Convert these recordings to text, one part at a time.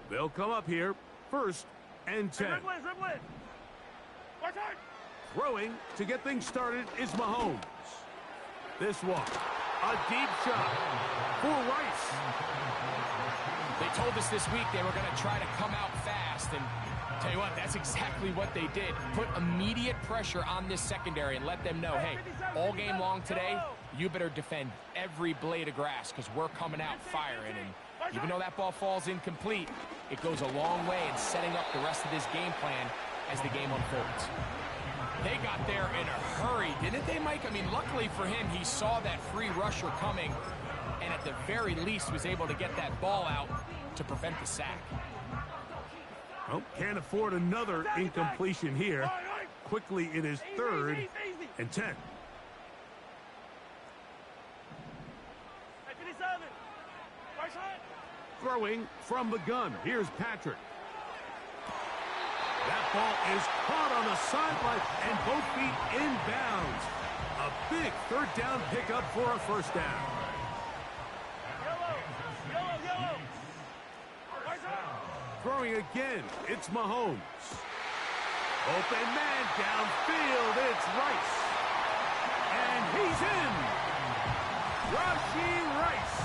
They'll come up here. 1st and 10. Throwing to get things started is Mahomes. This one, a deep shot for Rice. They told us this week they were going to try to come out fast, and tell you what, that's exactly what they did. Put immediate pressure on this secondary and let them know, hey, all game long today, you better defend every blade of grass because we're coming out firing. And even though that ball falls incomplete, it goes a long way in setting up the rest of this game plan as the game unfolds. They got there in a hurry, didn't they, Mike? I mean, luckily for him, he saw that free rusher coming and at the very least was able to get that ball out to prevent the sack. Well, can't afford another incompletion here. Quickly, it is 3rd and 10. Throwing from the gun. Here's Patrick. That ball is caught on the sideline and both feet inbounds. A big 3rd down pickup for a 1st down. Throwing again, it's Mahomes. Open man downfield, it's Rice. And he's in. Rashee Rice.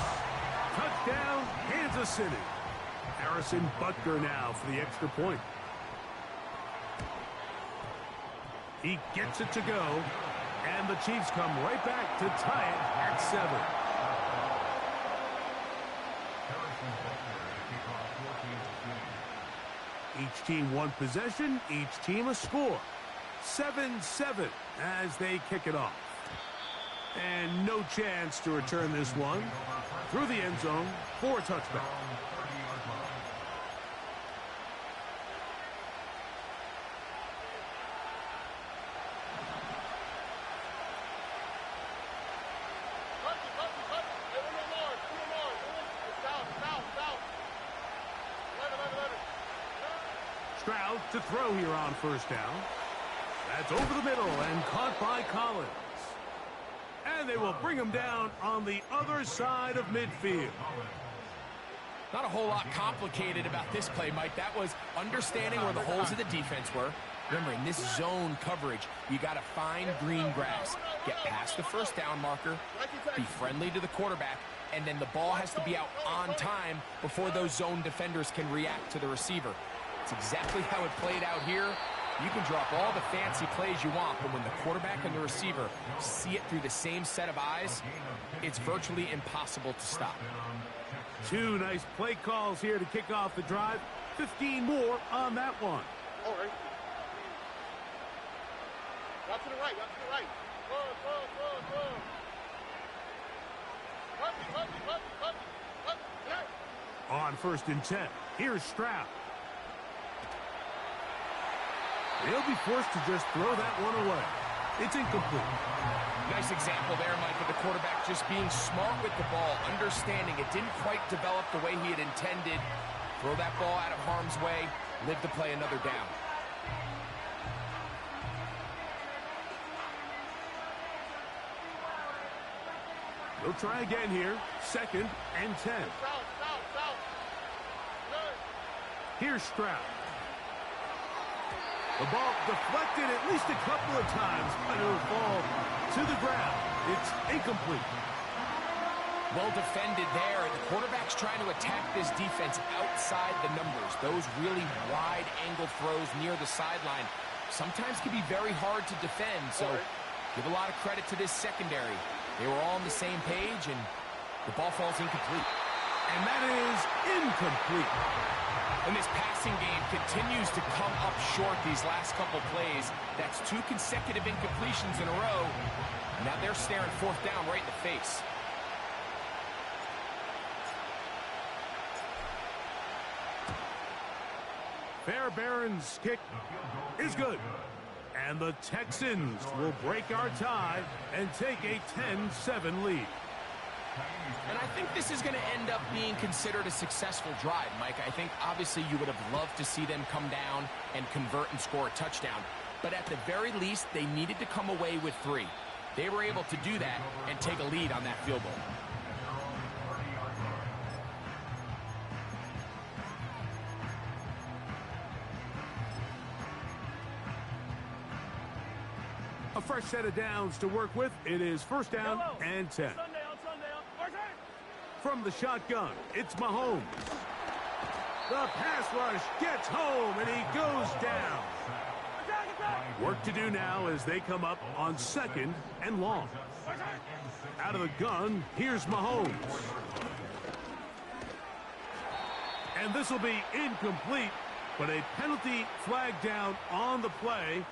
Touchdown, Kansas City. Harrison Butker now for the extra point. He gets it to go, and the Chiefs come right back to tie it at 7. Each team one possession, each team a score. 7-7 as they kick it off. And no chance to return this one. Through the end zone for a touchback. Stroud to throw here on 1st down. That's over the middle and caught by Collins. And they will bring him down on the other side of midfield. Not a whole lot complicated about this play, Mike. That was understanding where the holes of the defense were. Remember, in this zone coverage, you got to find green grass. Get past the 1st down marker, be friendly to the quarterback, and then the ball has to be out on time before those zone defenders can react to the receiver. It's exactly how it played out here. You can drop all the fancy plays you want, but when the quarterback and the receiver see it through the same set of eyes, it's virtually impossible to stop. 2 nice play calls here to kick off the drive. 15 more on that one. All right. Out to the right, out to the right. On 1st and 10, here's Stroud. They'll be forced to just throw that one away. It's incomplete. Nice example there, Mike, of the quarterback just being smart with the ball, understanding it didn't quite develop the way he had intended. Throw that ball out of harm's way, live to play another down. They'll try again here. 2nd and 10. Here's Stroud. The ball deflected at least a couple of times, but it'll fall to the ground. It's incomplete. Well defended there. The quarterback's trying to attack this defense outside the numbers. Those really wide angle throws near the sideline sometimes can be very hard to defend. So give a lot of credit to this secondary. They were all on the same page, and the ball falls incomplete. And that is incomplete. And this passing game continues to come up short these last couple plays. That's 2 consecutive incompletions in a row. Now they're staring 4th down right in the face. Fairbairn's kick is good. And the Texans will break our tie and take a 10-7 lead. And I think this is going to end up being considered a successful drive, Mike. I think obviously you would have loved to see them come down and convert and score a touchdown. But at the very least, they needed to come away with 3. They were able to do that and take a lead on that field goal. fresh set of downs to work with. It is first down and 10. From the shotgun, it's Mahomes. The pass rush gets home, and he goes down. Work to do now as they come up on second and long. Out of the gun, here's Mahomes. And this will be incomplete, but a penalty flag down on the play.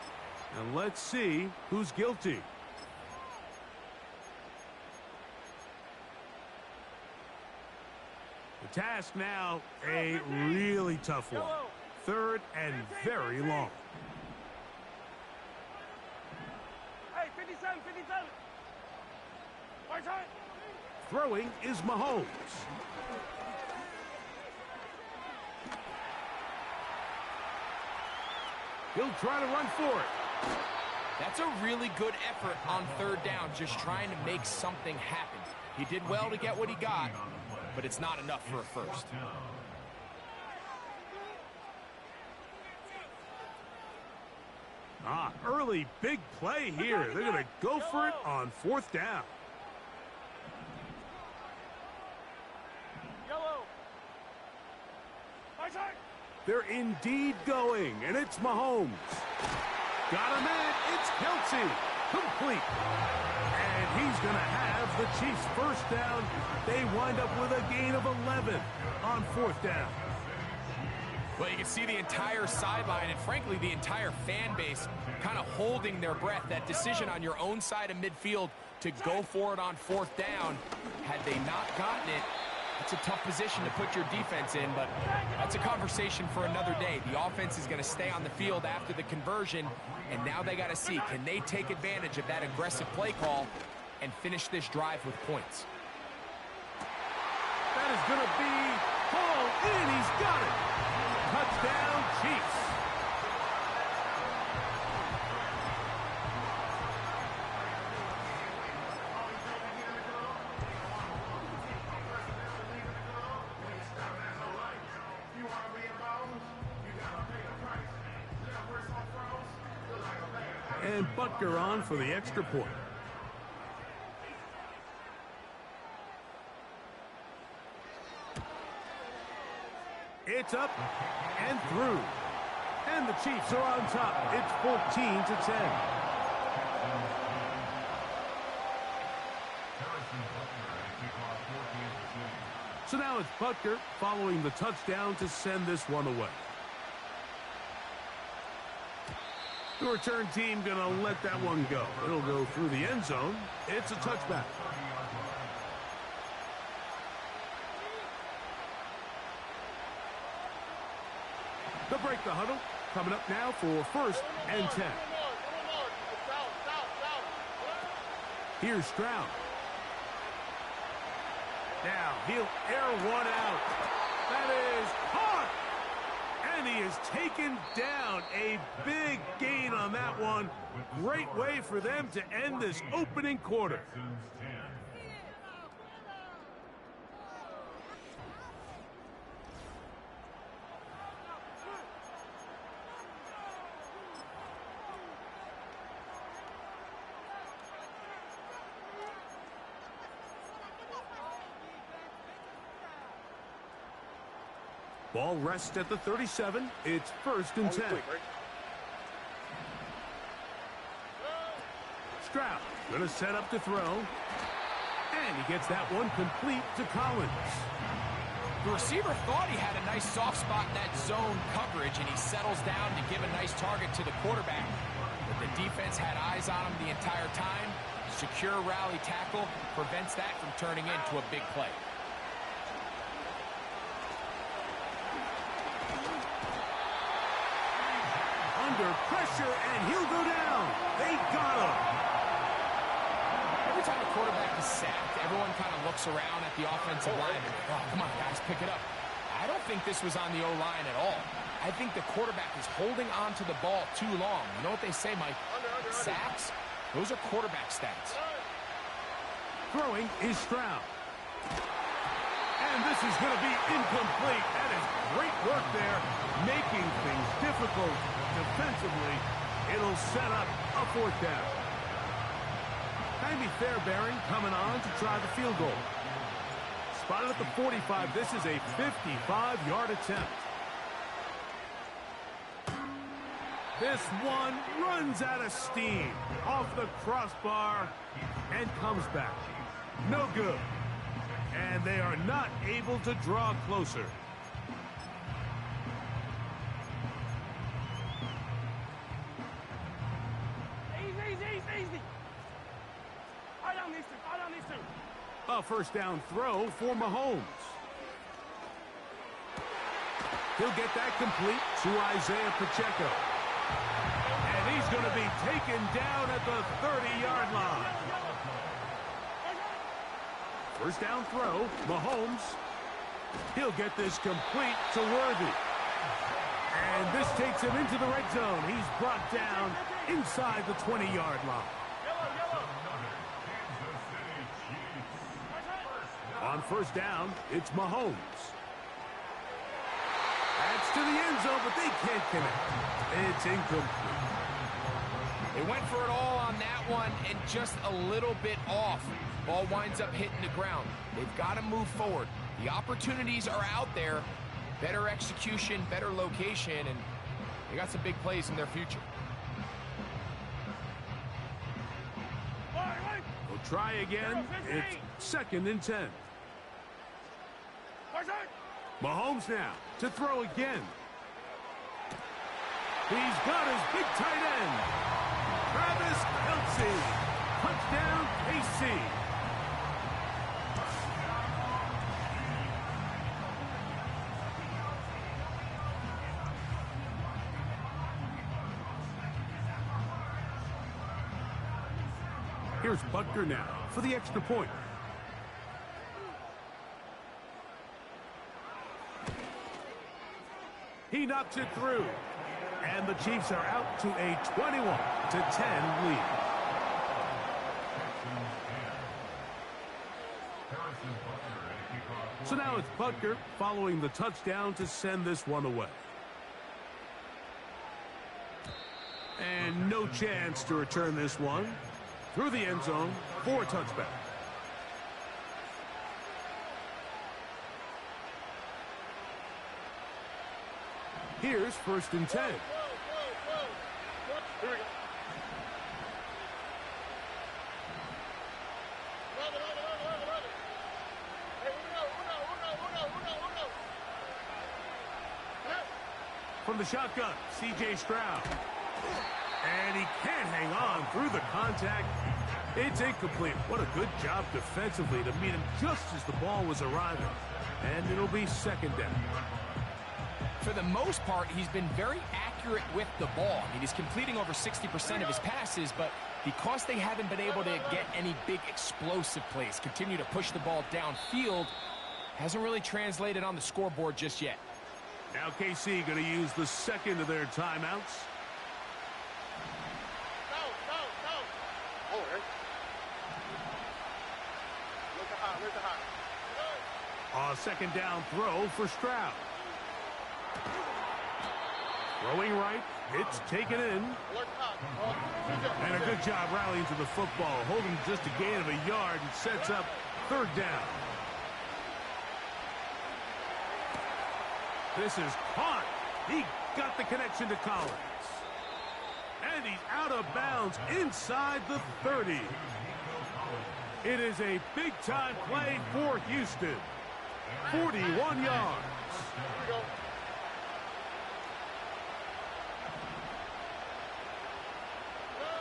And let's see who's guilty. The task now, a really tough one. Third and very long. Hey, 57, 57. Throwing is Mahomes. He'll try to run for it. That's a really good effort on third down, just trying to make something happen. He did well to get what he got, but it's not enough for a first. Early big play here. They're going to go for it on fourth down. They're indeed going, and it's Mahomes. Got him in. It's Kelce. Complete. And he's going to have the Chiefs first down. They wind up with a gain of 11 on fourth down. Well, you can see the entire sideline and, frankly, the entire fan base kind of holding their breath. That decision on your own side of midfield to go for it on fourth down, had they not gotten it, it's a tough position to put your defense in, but that's a conversation for another day. The offense is going to stay on the field after the conversion, and now they got to see, can they take advantage of that aggressive play call and finish this drive with points? That is going to be hauled in. He's got it. Touchdown, Chiefs. And Butker on for the extra point. It's up and through. And the Chiefs are on top. It's 14-10. So now it's Butker following the touchdown to send this one away. The return team going to let that one go. It'll go through the end zone. It's a touchback. They'll break the huddle. Coming up now for first and 10. Here's Stroud. Now he'll air one out. That is caught. And he is taken down. A big gain on that one. Great way for them to end this opening quarter. Ball rests at the 37. It's first and 10. Stroud going to set up to throw. And he gets that one complete to Collins. The receiver thought he had a nice soft spot in that zone coverage, and he settles down to give a nice target to the quarterback. But the defense had eyes on him the entire time. Secure rally tackle prevents that from turning into a big play. Under pressure, and he'll go down. They got him. Every time a quarterback is sacked, everyone kind of looks around at the offensive line and, oh, come on, guys, pick it up. I don't think this was on the O-line at all. I think the quarterback is holding on to the ball too long. You know what they say, Mike? Sacks, those are quarterback stats. Throwing is Stroud. And this is going to be incomplete. That is great work there, making things difficult defensively. It'll set up a fourth down. Amy Fairbairn coming on to try the field goal. Spotted at the 45. This is a 55-yard attempt. This one runs out of steam off the crossbar and comes back. No good. And they are not able to draw closer. Easy. I don't need to. A first down throw for Mahomes. He'll get that complete to Isaiah Pacheco. And he's going to be taken down at the 30-yard line. First down throw, Mahomes. He'll get this complete to Worthy. And this takes him into the red zone. He's brought down inside the 20-yard line. On first down, it's Mahomes. That's to the end zone, but they can't connect. It's incomplete. They went for it all on that one and just a little bit off. Ball winds up hitting the ground. They've got to move forward. The opportunities are out there. Better execution, better location, and they got some big plays in their future. We'll try again. It's 2nd and 10. Mahomes now to throw again. He's got his big tight end. Travis Kelce. Touchdown, KC. Here's Butker now for the extra point. He knocks it through. And the Chiefs are out to a 21-10 lead. So now it's Butker following the touchdown to send this one away. And no chance to return this one through the end zone for a touchback. Here's 1st and 10. Here we go. From the shotgun, C.J. Stroud. And he can't hang on through the contact. It's incomplete. What a good job defensively to meet him just as the ball was arriving. And it'll be 2nd down. For the most part, he's been very accurate with the ball. I mean, he's completing over 60% of his passes, but because they haven't been able to get any big explosive plays, continue to push the ball downfield, hasn't really translated on the scoreboard just yet. Now KC going to use the 2nd of their timeouts. A 2nd down throw for Stroud. Throwing right, it's taken in. And a good job rallying to the football, holding just a gain of a yard and sets up 3rd down. This is caught. He got the connection to Collins. And he's out of bounds inside the 30. It is a big-time play for Houston. 41 yards.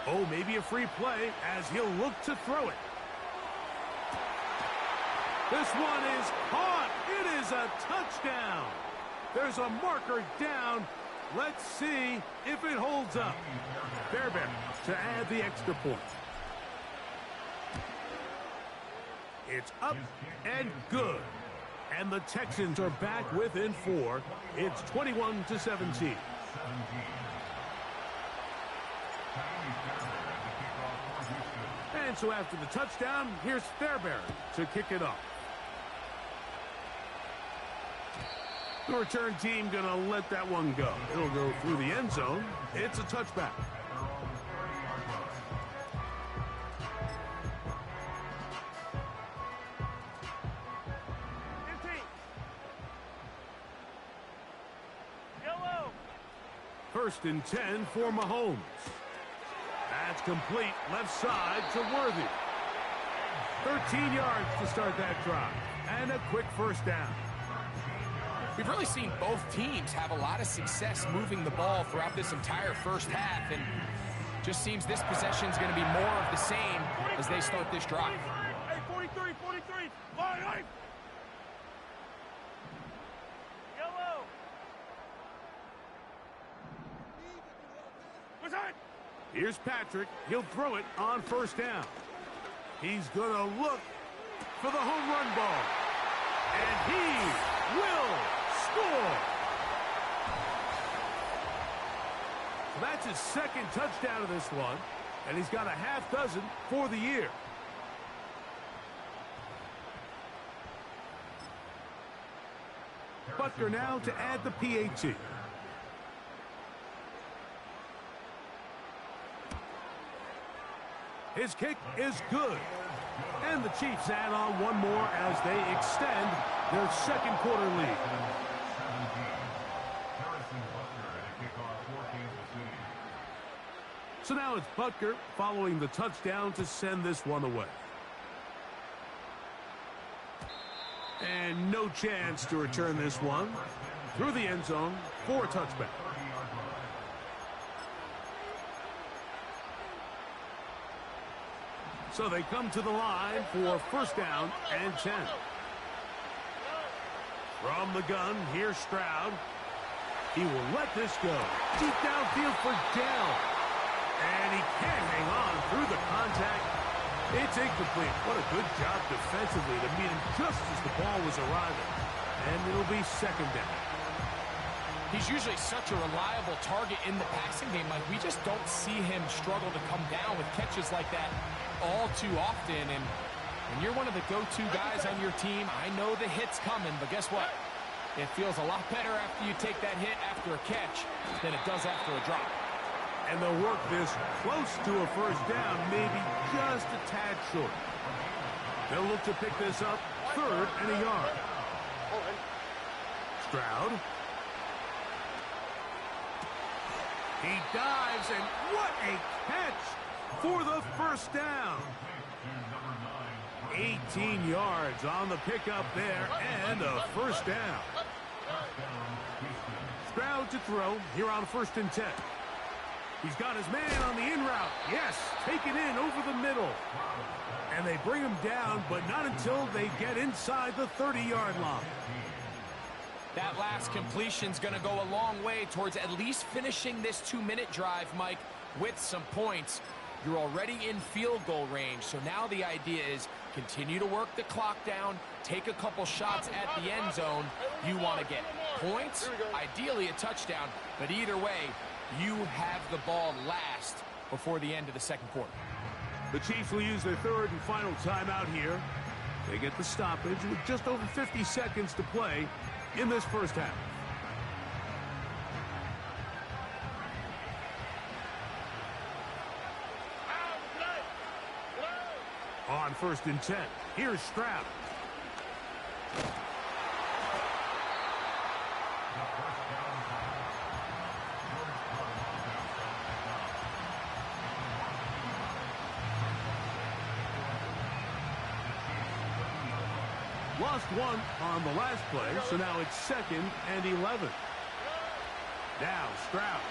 Oh, maybe a free play as he'll look to throw it. This one is caught. It is a touchdown. There's a marker down. Let's see if it holds up. Fairbairn to add the extra point. It's up and good. And the Texans are back within 4. It's 21-17. And so after the touchdown, here's Fairbairn to kick it off. The return team going to let that one go. It'll go through the end zone. It's a touchback. First and 10 for Mahomes. That's complete left side to Worthy. 13 yards to start that drive. And a quick first down. We've really seen both teams have a lot of success moving the ball throughout this entire first half, and just seems this possession is going to be more of the same as they start this drive. Hey, 43, 43, line. Yellow. What's that? Here's Patrick. He'll throw it on first down. He's going to look for the home run ball. And he will score. So that's his second touchdown of this one. And he's got a half dozen for the year. Butker now to add the PAT. His kick is good. And the Chiefs add on one more as they extend their second quarter lead. So now it's Butker following the touchdown to send this one away. And no chance to return this one through the end zone for a touchback. So they come to the line for first down and 10. From the gun, here's Stroud. He will let this go. Deep downfield for Dell. And he can't hang on through the contact. It's incomplete. What a good job defensively to meet him just as the ball was arriving. And it'll be second down. He's usually such a reliable target in the passing game. Like, we just don't see him struggle to come down with catches like that all too often. And when you're one of the go-to guys on your team, I know the hit's coming, but guess what? It feels a lot better after you take that hit after a catch than it does after a drop. And they'll work this close to a first down, maybe just a tad short. They'll look to pick this up, third and a yard. Stroud. He dives, and what a catch for the first down. 18 yards on the pickup there, and a first down. Stroud to throw here on first and 10. He's got his man on the in route. Yes, taken in over the middle. And they bring him down, but not until they get inside the 30-yard line. That last completion's going to go a long way towards at least finishing this 2-minute drive, Mike, with some points. You're already in field goal range, so now the idea is continue to work the clock down, take a couple shots at the end zone. You want to get points, ideally a touchdown, but either way, you have the ball last before the end of the second quarter. The Chiefs will use their third and final timeout here. They get the stoppage with just over 50 seconds to play in this first half. On first and 10, here's Stroud. Lost one on the last play, so now it's second and 11. Now Stroud.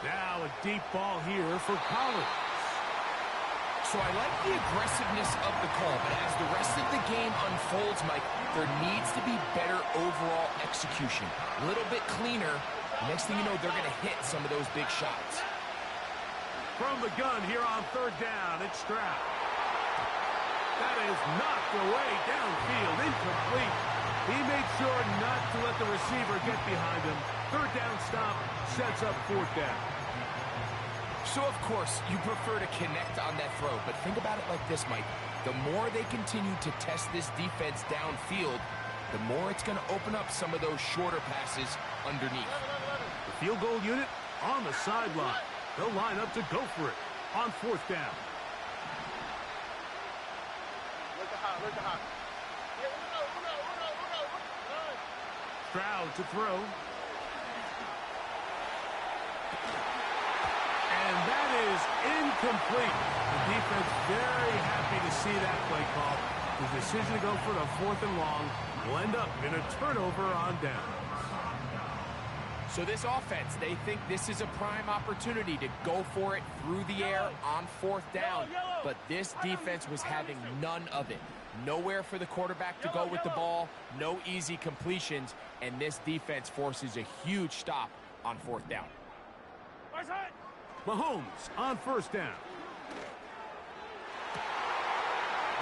Now a deep ball here for Collins. So I like the aggressiveness of the call, but as the rest of the game unfolds, Mike, there needs to be better overall execution. A little bit cleaner. Next thing you know, they're going to hit some of those big shots. From the gun here on third down, it's Stroud. That is knocked away downfield, incomplete. He made sure not to let the receiver get behind him. Third down stop sets up fourth down. So, of course, you prefer to connect on that throw, but think about it like this, Mike. The more they continue to test this defense downfield, the more it's going to open up some of those shorter passes underneath. The field goal unit on the sideline. They'll line up to go for it on fourth down. Stroud to throw. And that is incomplete. The defense very happy to see that play call. The decision to go for the 4th and long will end up in a turnover on downs. So this offense, they think this is a prime opportunity to go for it through the air on 4th down. But this defense was having none of it. Nowhere for the quarterback to go with the ball, no easy completions, and this defense forces a huge stop on 4th down. Mahomes on 1st down.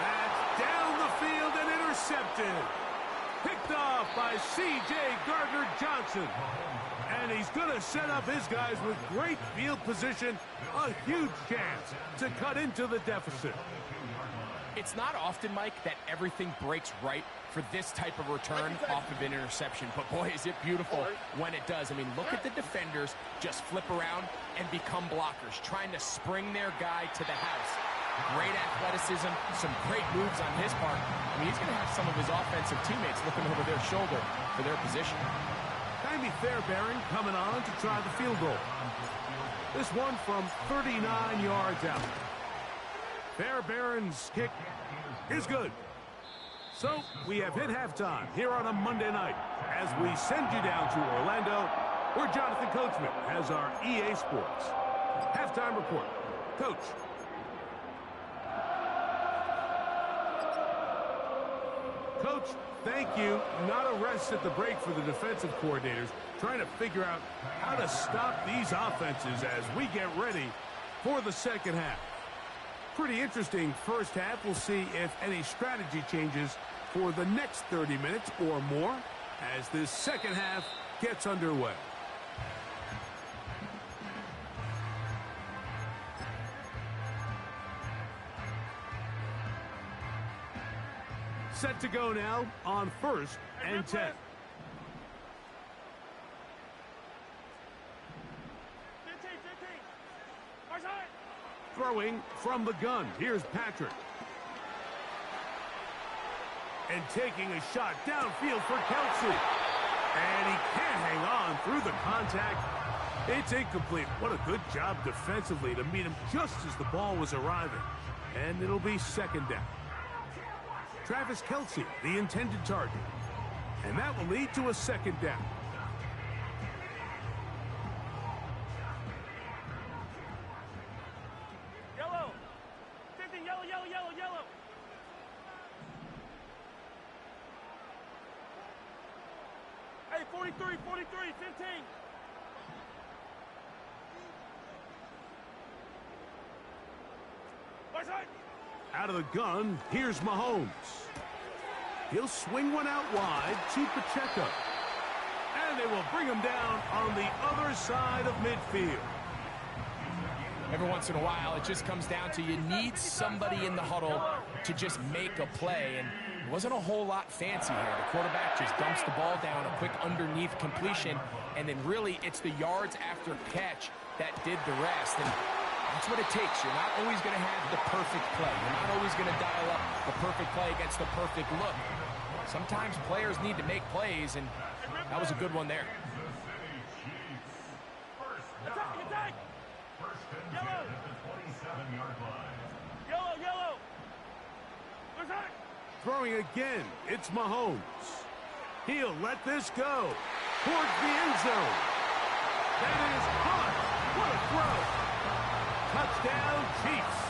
That's down the field and intercepted. Picked off by C.J. Gardner-Johnson. And he's going to set up his guys with great field position. A huge chance to cut into the deficit. It's not often, Mike, that everything breaks right for this type of return off of an interception. But, boy, is it beautiful when it does. I mean, look at the defenders just flip around and become blockers, trying to spring their guy to the house. Great athleticism, some great moves on his part. I mean, he's going to have some of his offensive teammates looking over their shoulder for their position. Jamie Fairbairn coming on to try the field goal. This one from 39 yards out. Fairbairn's kick is good. So we have hit halftime here on a Monday night as we send you down to Orlando, where Jonathan Coachman has our EA Sports halftime report. Coach. Coach, thank you. Not a rest at the break for the defensive coordinators, trying to figure out how to stop these offenses as we get ready for the second half. Pretty interesting first half. We'll see if any strategy changes for the next 30 minutes or more as this second half gets underway. Set to go now on 1st and 10. 15. Throwing from the gun. Here's Patrick. And taking a shot downfield for Kelce. And he can't hang on through the contact. It's incomplete. What a good job defensively to meet him just as the ball was arriving. And it'll be 2nd down. Travis Kelce, the intended target. And that will lead to a 2nd down. Yellow. 15, yellow, yellow, yellow, yellow. Hey, 43, 43, 15. Right side. Out of the gun, here's Mahomes. He'll swing one out wide to Pacheco. And they will bring him down on the other side of midfield. Every once in a while, it just comes down to you need somebody in the huddle to just make a play. And it wasn't a whole lot fancy here. The quarterback just dumps the ball down, a quick underneath completion, and then really it's the yards after catch that did the rest. And that's what it takes. You're not always going to have the perfect play. You're not always going to dial up the perfect play against the perfect look. Sometimes players need to make plays, and that was a good one there. Attack, attack. Yellow. Yellow, yellow. Attack. Throwing again, it's Mahomes. He'll let this go towards the end zone. That is caught. What a throw. Touchdown, Chiefs.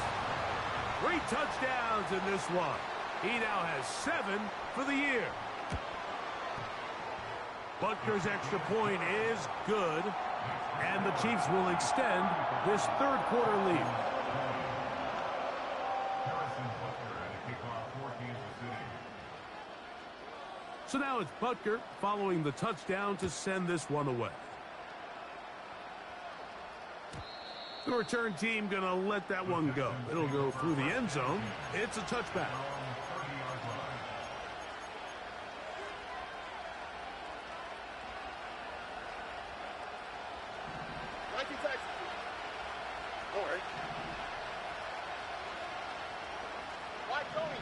3 touchdowns in this one. He now has 7 for the year. Butker's extra point is good, and the Chiefs will extend this 3rd quarter lead. So now it's Butker following the touchdown to send this one away. The return team going to let that one go. It'll go through the end zone. It's a touchback. Don't worry. Why, Tony?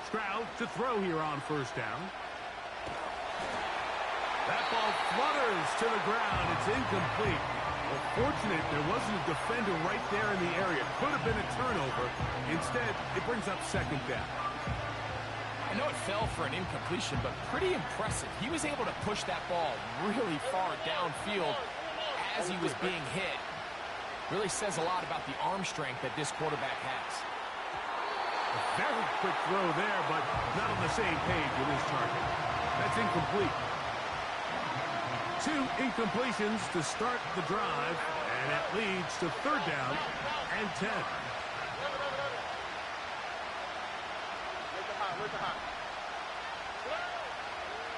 Stroud to throw here on 1st down. That ball flutters to the ground. It's incomplete. Well, fortunate there wasn't a defender right there in the area. Could have been a turnover. Instead, it brings up second down. I know it fell for an incompletion, but pretty impressive. He was able to push that ball really far downfield as he was being hit. Really says a lot about the arm strength that this quarterback has. A very quick throw there, but not on the same page with his target. That's incomplete. 2 incompletions to start the drive, and it leads to third down and 10.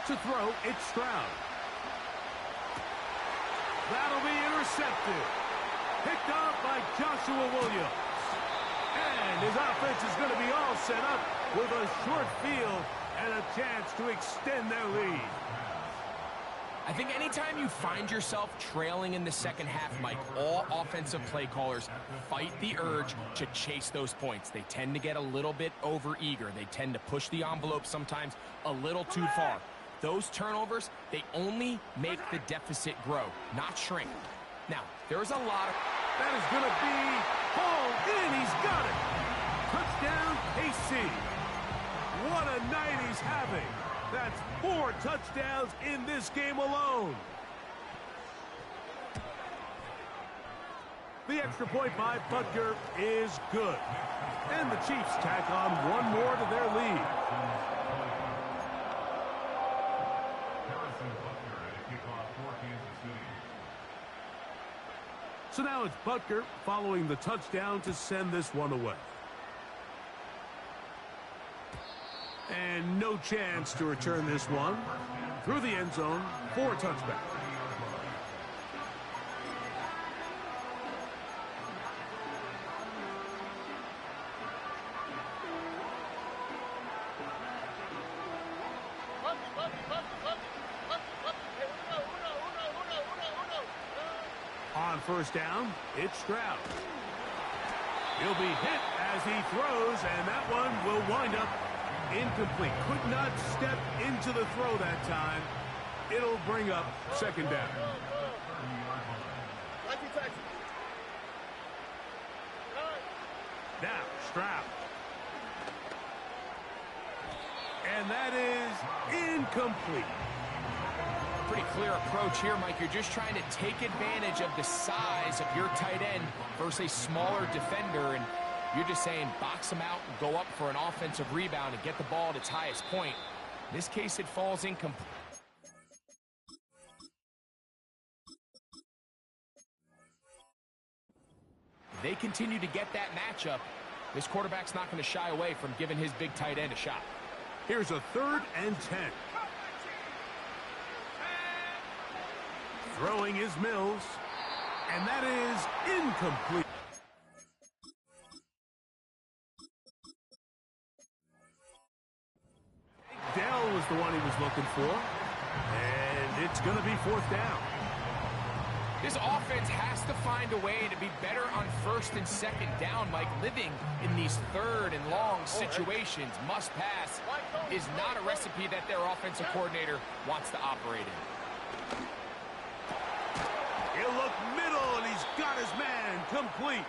To throw, it's Stroud. That'll be intercepted. Picked off by Joshua Williams. And his offense is going to be all set up with a short field and a chance to extend their lead. I think anytime you find yourself trailing in the second half, Mike, all offensive play callers fight the urge to chase those points. They tend to get a little bit overeager. They tend to push the envelope sometimes a little too far. Those turnovers, they only make the deficit grow, not shrink. Now, there's a lot of... That is going to be hauled in. He's got it. Touchdown, KC. What a night he's having. That's 4 touchdowns in this game alone. The extra point by Butker is good. And the Chiefs tack on one more to their lead. So now it's Butker following the touchdown to send this one away. And no chance to return this one through the end zone for a touchback. On first down, it's Stroud. He'll be hit as he throws, and that one will wind up incomplete. Could not step into the throw that time. It'll bring up second down. Now, Stroud. And that is incomplete. Pretty clear approach here, Mike. You're just trying to take advantage of the size of your tight end versus a smaller defender, and you're just saying box him out and go up for an offensive rebound and get the ball at its highest point. In this case, it falls incomplete. If they continue to get that matchup, this quarterback's not going to shy away from giving his big tight end a shot. Here's a 3rd and 10. Throwing is Mills, and that is incomplete. Dell was the one he was looking for, and it's going to be 4th down. This offense has to find a way to be better on 1st and 2nd down, Mike. Living in these 3rd and long situations, must pass, is not a recipe that their offensive coordinator wants to operate in. He'll look middle, and he's got his man complete.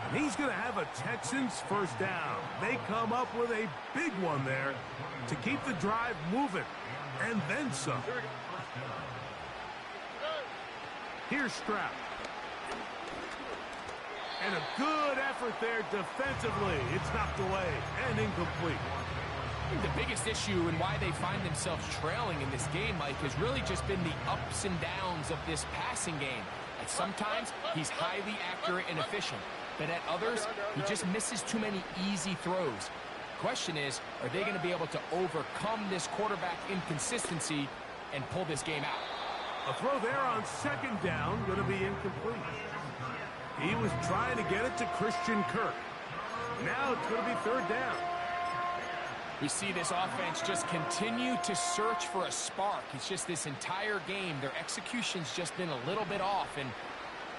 And he's going to have a Texans first down. They come up with a big one there to keep the drive moving, and then some. Here's Stroud. And a good effort there defensively. It's knocked away and incomplete. I think the biggest issue and why they find themselves trailing in this game, Mike, has really just been the ups and downs of this passing game. And sometimes he's highly accurate and efficient, but at others, he just misses too many easy throws. Question is, are they going to be able to overcome this quarterback inconsistency and pull this game out? A throw there on 2nd down, going to be incomplete. He was trying to get it to Christian Kirk. Now it's going to be 3rd down. We see this offense just continue to search for a spark. It's just this entire game, their execution's just been a little bit off. And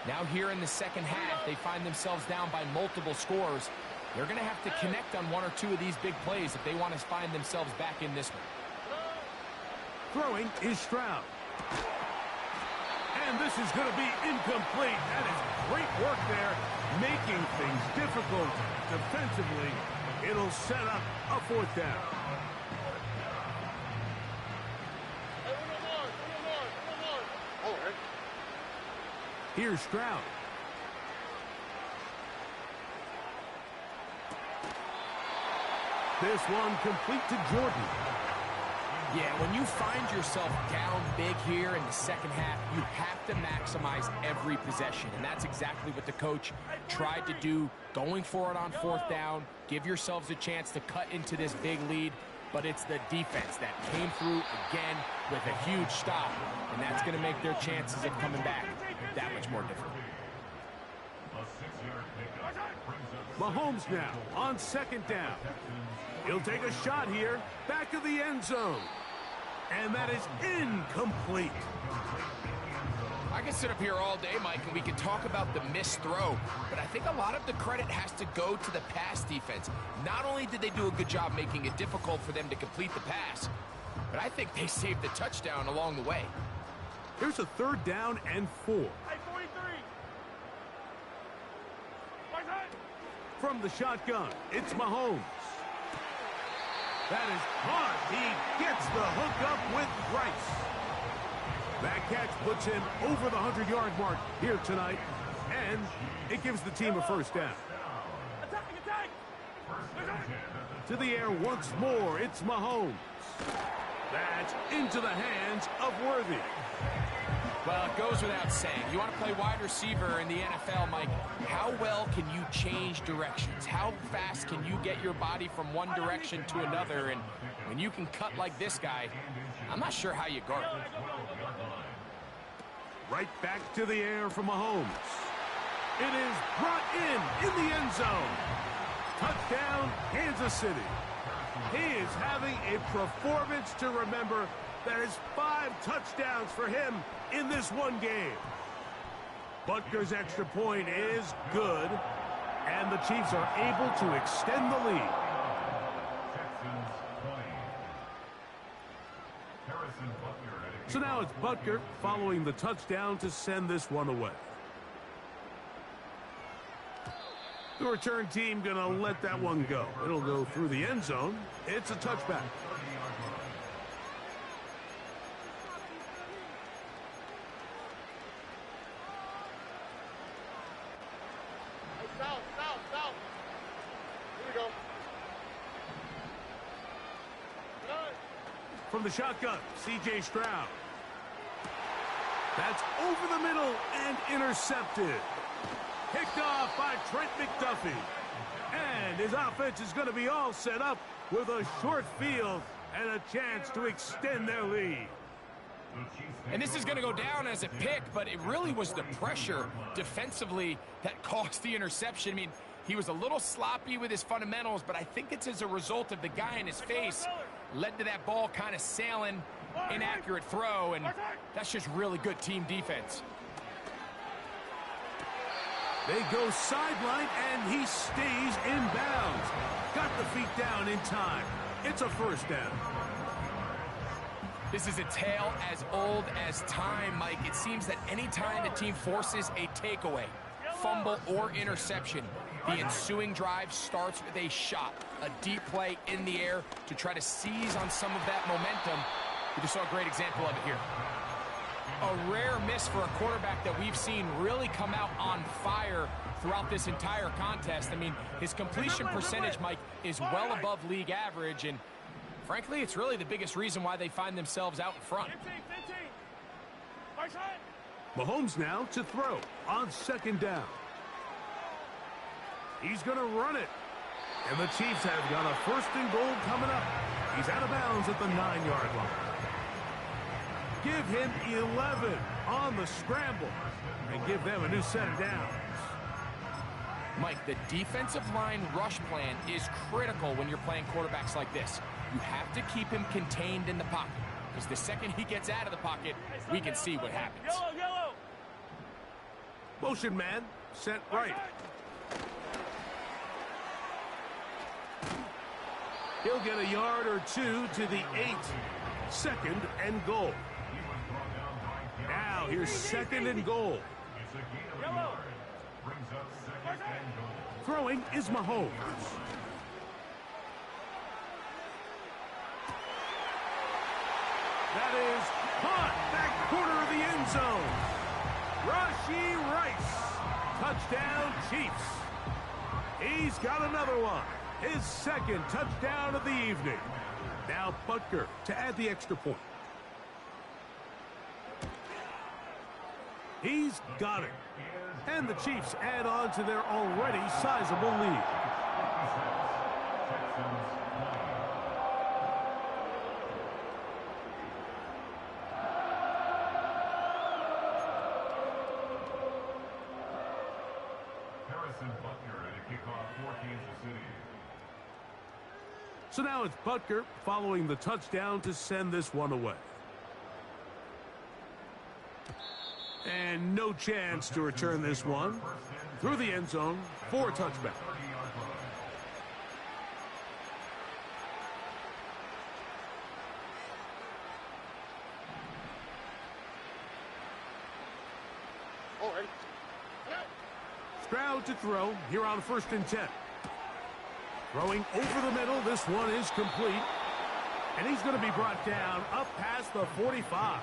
now here in the second half, they find themselves down by multiple scores. They're going to have to connect on 1 or 2 of these big plays if they want to find themselves back in this one. Throwing is Stroud. And this is going to be incomplete. That is great work there, making things difficult defensively. It'll set up a fourth down. Here's Stroud. This one complete to Jordan. Yeah, when you find yourself down big here in the second half, you have to maximize every possession. And that's exactly what the coach tried to do, going for it on fourth down. Give yourselves a chance to cut into this big lead. But it's the defense that came through again with a huge stop. And that's going to make their chances of coming back that much more difficult. Mahomes now on second down. He'll take a shot here, back of the end zone. And that is incomplete. I can sit up here all day, Mike, and we can talk about the missed throw, but I think a lot of the credit has to go to the pass defense. Not only did they do a good job making it difficult for them to complete the pass, but I think they saved the touchdown along the way. Here's a third down and 4. Hey, 43. From the shotgun, it's Mahomes. That is hard. He gets the hook up with Rice. That catch puts him over the 100-yard mark here tonight, and it gives the team a first down. Attack! To the air once more, it's Mahomes. That's into the hands of Worthy. Well, it goes without saying. You want to play wide receiver in the NFL, Mike, how well can you change directions? How fast can you get your body from one direction to another? And when you can cut like this guy, I'm not sure how you guard him. Right back to the air from Mahomes. It is brought in the end zone. Touchdown, Kansas City. He is having a performance to remember. That is 5 touchdowns for him in this one game. Butker's extra point is good, and the Chiefs are able to extend the lead. So now it's Butker following the touchdown to send this one away. The return team going to let that one go. It'll go through the end zone. It's a touchback. South. Here we go. From the shotgun, C.J. Stroud. That's over the middle and intercepted. Picked off by Trent McDuffie. And his offense is going to be all set up with a short field and a chance to extend their lead. And this is going to go down as a pick, but it really was the pressure defensively that caused the interception. I mean, he was a little sloppy with his fundamentals, but I think it's as a result of the guy in his face led to that ball kind of sailing, inaccurate throw, and that's just really good team defense. They go sideline, and he stays in bounds. Got the feet down in time. It's a first down. This is a tale as old as time, Mike. It seems that any time the team forces a takeaway, fumble, or interception, the ensuing drive starts with a shot, a deep play in the air to try to seize on some of that momentum. We just saw a great example of it here. A rare miss for a quarterback that we've seen really come out on fire throughout this entire contest. I mean, his completion percentage, Mike, is well above league average, and frankly, it's really the biggest reason why they find themselves out in front. 15. Mahomes now to throw on second down. He's going to run it. And the Chiefs have got a first and goal coming up. He's out of bounds at the 9-yard line. Give him 11 on the scramble and give them a new set of downs. Mike, the defensive line rush plan is critical when you're playing quarterbacks like this. You have to keep him contained in the pocket, because the second he gets out of the pocket, we can see what happens. Yellow. Motion man, set right. He'll get a yard or two to the 8. Second and goal. Now here's second and goal. Yellow. Throwing is Mahomes. That is caught back corner of the end zone. Rashee Rice. Touchdown, Chiefs. He's got another one. His second touchdown of the evening. Now Butker to add the extra point. He's got it. And the Chiefs add on to their already sizable lead. So now it's Butker following the touchdown to send this one away. And no chance to return this one through the end zone for a touchback. Stroud to throw here on 1st and 10. Throwing over the middle. This one is complete. And he's going to be brought down up past the 45.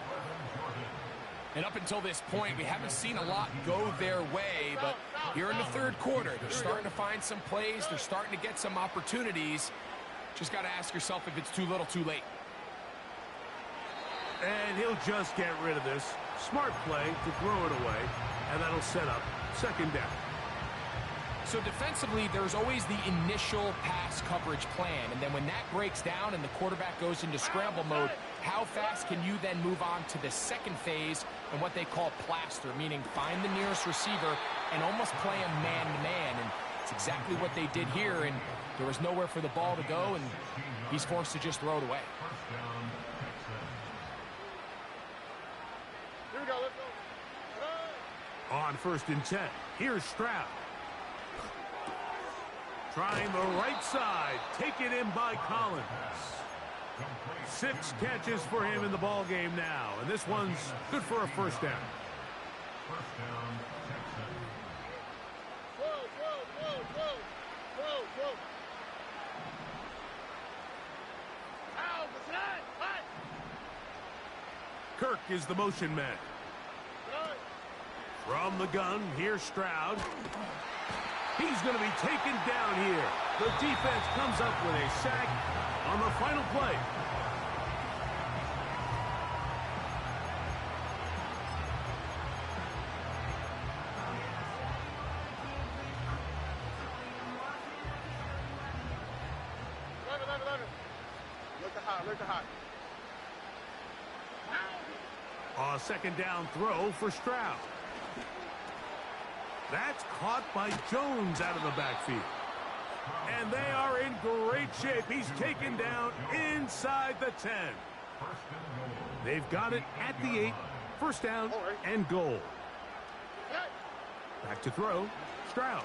And up until this point, we haven't seen a lot go their way, but here in the third quarter, they're starting to find some plays. They're starting to get some opportunities. Just got to ask yourself if it's too little, too late. And he'll just get rid of this. Smart play to throw it away, and that'll set up second down. So defensively, there's always the initial pass coverage plan, and then when that breaks down and the quarterback goes into scramble mode, how fast can you then move on to the second phase and what they call plaster, meaning find the nearest receiver and almost play him man-to-man, and it's exactly what they did here, and there was nowhere for the ball to go, and he's forced to just throw it away. Here we go, let's go. On 1st and 10, here's Stroud. Trying the right side, taken in by Collins. 6 catches for him in the ball game now, and this one's good for a first down. Kirk is the motion man. From the gun, here's Stroud. He's going to be taken down here. The defense comes up with a sack on the final play. Look at hot. A second down throw for Stroud. That's caught by Jones out of the backfield. And they are in great shape. He's taken down inside the 10. They've got it at the 8. First down and goal. Back to throw. Stroud.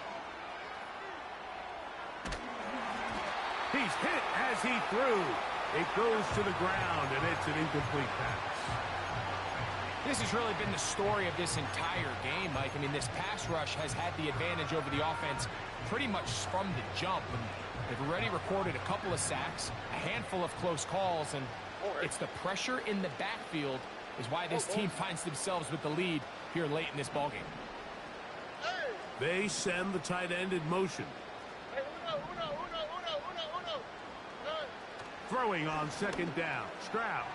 He's hit as he threw. It goes to the ground, and it's an incomplete pass. This has really been the story of this entire game, Mike. I mean, this pass rush has had the advantage over the offense pretty much from the jump. And they've already recorded a couple of sacks, a handful of close calls, and it's the pressure in the backfield is why this team finds themselves with the lead here late in this ballgame. They send the tight end in motion. Throwing on second down. Stroud.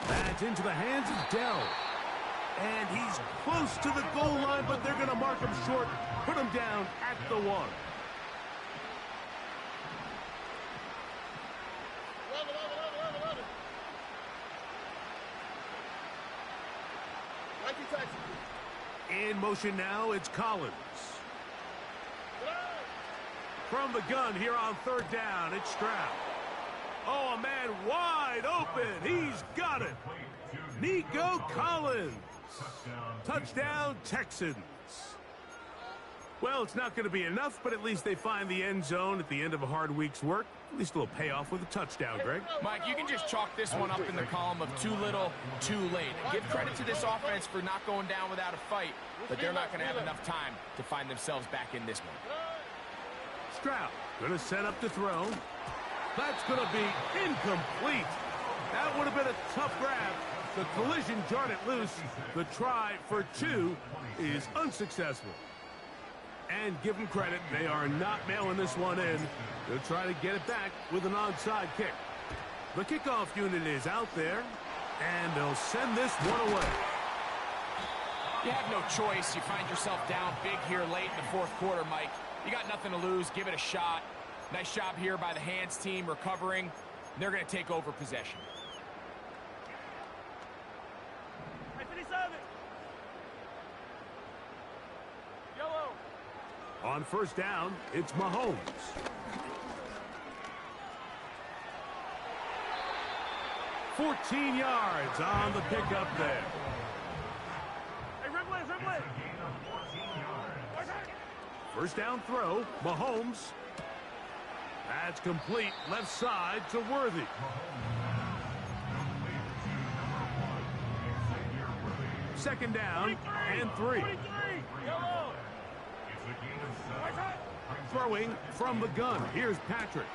That's into the hands of Dell. And he's close to the goal line, but they're going to mark him short, put him down at the 1. In motion now, it's Collins. From the gun here on third down, it's Stroud. Oh, a man wide open. He's got it. Nico Collins. Touchdown, Texans. Well, it's not going to be enough, but at least they find the end zone at the end of a hard week's work. At least a little payoff with a touchdown, Greg. Mike, you can just chalk this one up in the column of too little, too late. Give credit to this offense for not going down without a fight, but they're not going to have enough time to find themselves back in this one. Stroud going to set up to throw. That's going to be incomplete. That would have been a tough grab. The collision jarred it loose. The try for 2 is unsuccessful. And give them credit, they are not mailing this one in. They'll try to get it back with an onside kick. The kickoff unit is out there, and they'll send this one away. You have no choice. You find yourself down big here late in the fourth quarter, Mike. You got nothing to lose. Give it a shot. Nice job here by the hands team recovering. They're going to take over possession. On first down, it's Mahomes. "14 yards on the pickup there. Hey, First down throw, Mahomes. That's complete, left side to Worthy. Second down and 3. Throwing from the gun. Here's Patrick.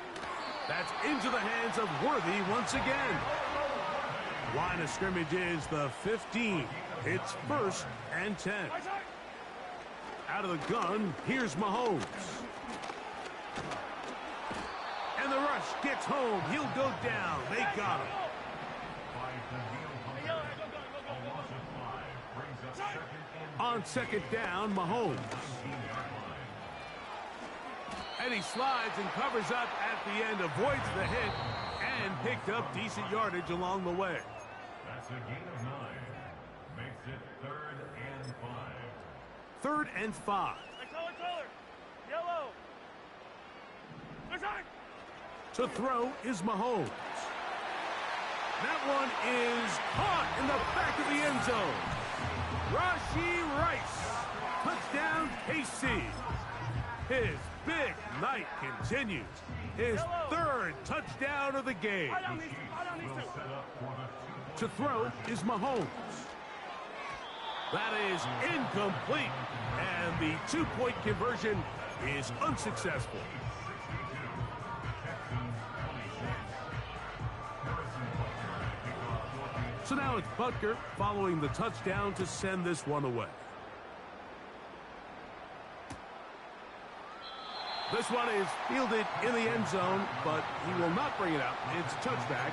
That's into the hands of Worthy once again. Line of scrimmage is the 15. It's 1st and 10. Out of the gun, here's Mahomes. And the rush gets home. He'll go down. They got him. On second down, Mahomes. And he slides and covers up at the end, avoids the hit, and picked up decent yardage along the way. That's a gain of 9. Makes it 3rd and 5. 3rd and 5. Color. Yellow. To throw is Mahomes. That one is caught in the back of the end zone. Rashee Rice. Touchdown, KC. His big night continues. His 3rd touchdown of the game. To throw is Mahomes. That is incomplete. And the 2-point conversion is unsuccessful. So now it's Butker following the touchdown to send this one away. This one is fielded in the end zone, but he will not bring it out. It's touchback,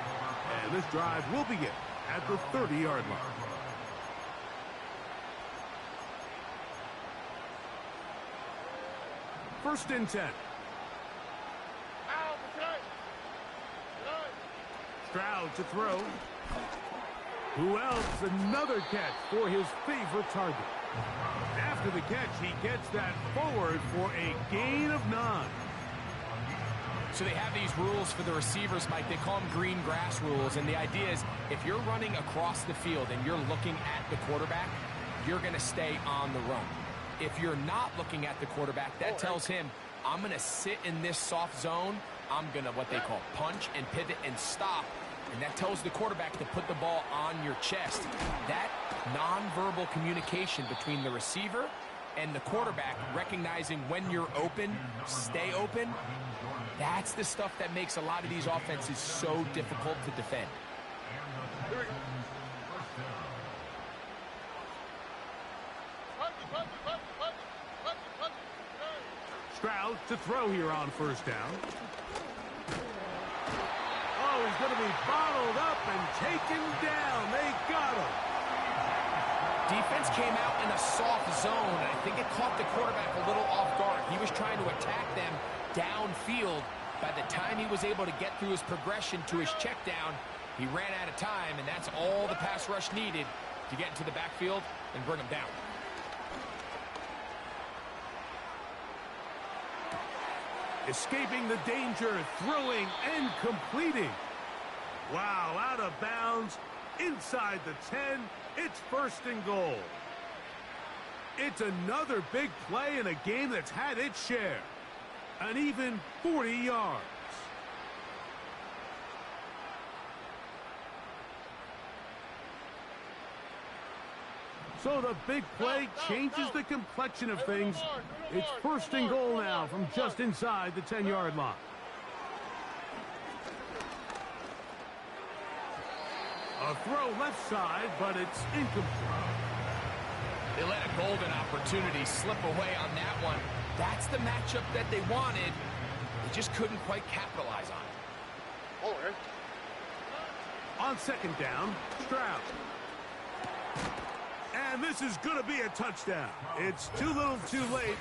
and this drive will begin at the 30-yard line. First and 10. Stroud to throw. Who else? Another catch for his favorite target. After the catch, he gets that forward for a gain of 9. So they have these rules for the receivers, Mike. They call them green grass rules. And the idea is if you're running across the field and you're looking at the quarterback, you're going to stay on the run. If you're not looking at the quarterback, that tells him, I'm going to sit in this soft zone. I'm going to what they call punch and pivot and stop. And that tells the quarterback to put the ball on your chest. That nonverbal communication between the receiver and the quarterback, recognizing when you're open, stay open, that's the stuff that makes a lot of these offenses so difficult to defend. Stroud to throw here on first down. Oh, he's going to be bottled up and taken down. They got him. Defense came out in a soft zone, and I think it caught the quarterback a little off guard. He was trying to attack them downfield. By the time he was able to get through his progression to his check down, he ran out of time, and that's all the pass rush needed to get into the backfield and bring him down. Escaping the danger, throwing and completing. Wow, out of bounds, inside the 10, it's 1st and goal. It's another big play in a game that's had its share. An even 40 yards. So the big play changes the complexion of things. It's first and goal now from just inside the 10-yard line. A throw left side, but it's incomplete. They let a golden opportunity slip away on that one. That's the matchup that they wanted. They just couldn't quite capitalize on it. On second down, Stroud. And this is going to be a touchdown. It's too little too late.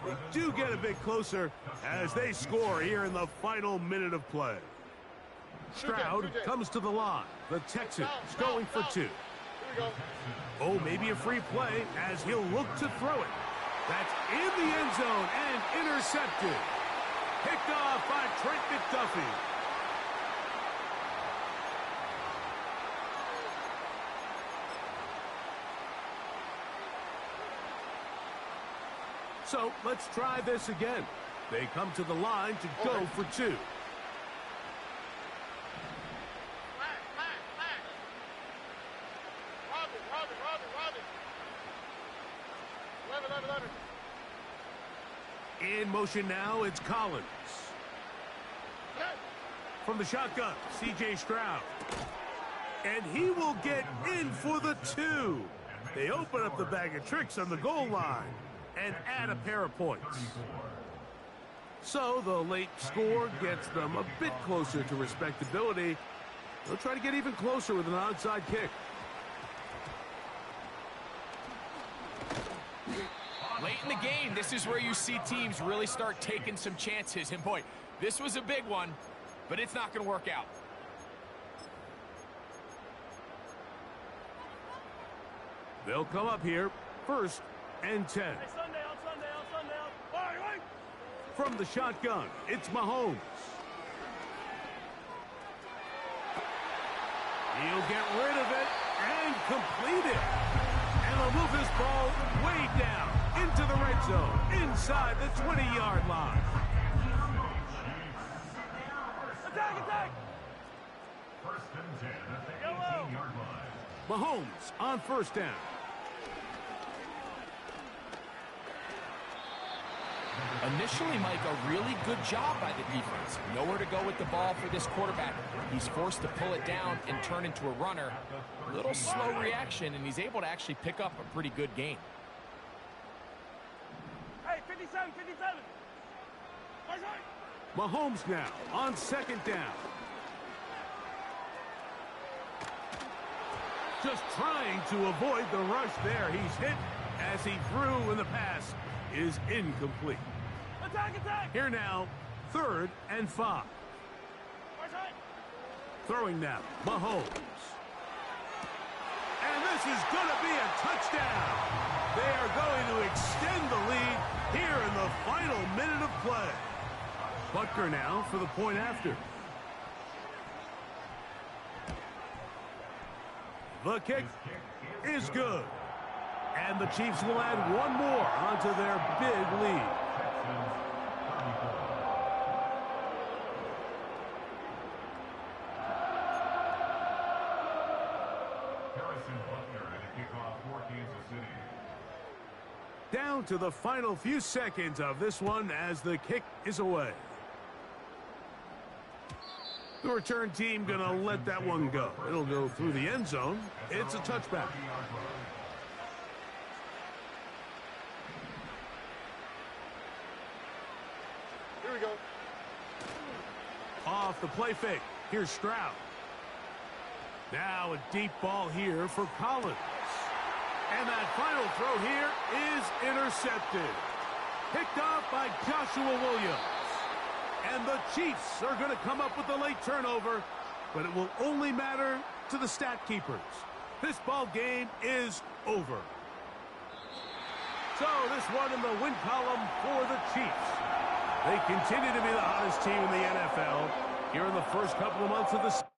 They do get a bit closer as they score here in the final minute of play. Stroud comes to the line. The Texans going for two. Oh, maybe a free play as he'll look to throw it. That's in the end zone and intercepted. Picked off by Trent McDuffie. So let's try this again. They come to the line to go for two. In motion now, it's Collins. From the shotgun, C.J. Stroud. And he will get in for the two. They open up the bag of tricks on the goal line and add a pair of points. So the late score gets them a bit closer to respectability. They'll try to get even closer with an onside kick. Late in the game, this is where you see teams really start taking some chances. And boy, this was a big one, but it's not going to work out. They'll come up here, first and 10. Hey, Sunday. Right. From the shotgun, it's Mahomes. He'll get rid of it and complete it. And they'll move this ball way down into the red zone, inside the 20-yard line. Attack! First and 10 at the Yellow. 18-yard line. Mahomes on first down. Initially, Mike, a really good job by the defense. Nowhere to go with the ball for this quarterback. He's forced to pull it down and turn into a runner. A little slow reaction, and he's able to actually pick up a pretty good gain. Hey, 57. Right. Mahomes now on second down. Just trying to avoid the rush there. He's hit as he threw, and the pass is incomplete. Attack! Here now, 3rd and 5. Right. Throwing now, Mahomes. And this is going to be a touchdown. They are going to extend the lead here in the final minute of play. Butker now for the point after. The kick is good. And the Chiefs will add one more onto their big lead. Harrison Butker at a kickoff for Kansas City. Down to the final few seconds of this one as the kick is away. The return team going to let that one go. It'll go through the end zone. It's a touchback. Here we go. Off the play fake. Here's Stroud. Now a deep ball here for Collins. And that final throw here is intercepted. Picked off by Joshua Williams. And the Chiefs are going to come up with a late turnover, but it will only matter to the stat keepers. This ball game is over. So this one in the win column for the Chiefs. They continue to be the hottest team in the NFL here in the first couple of months of the season.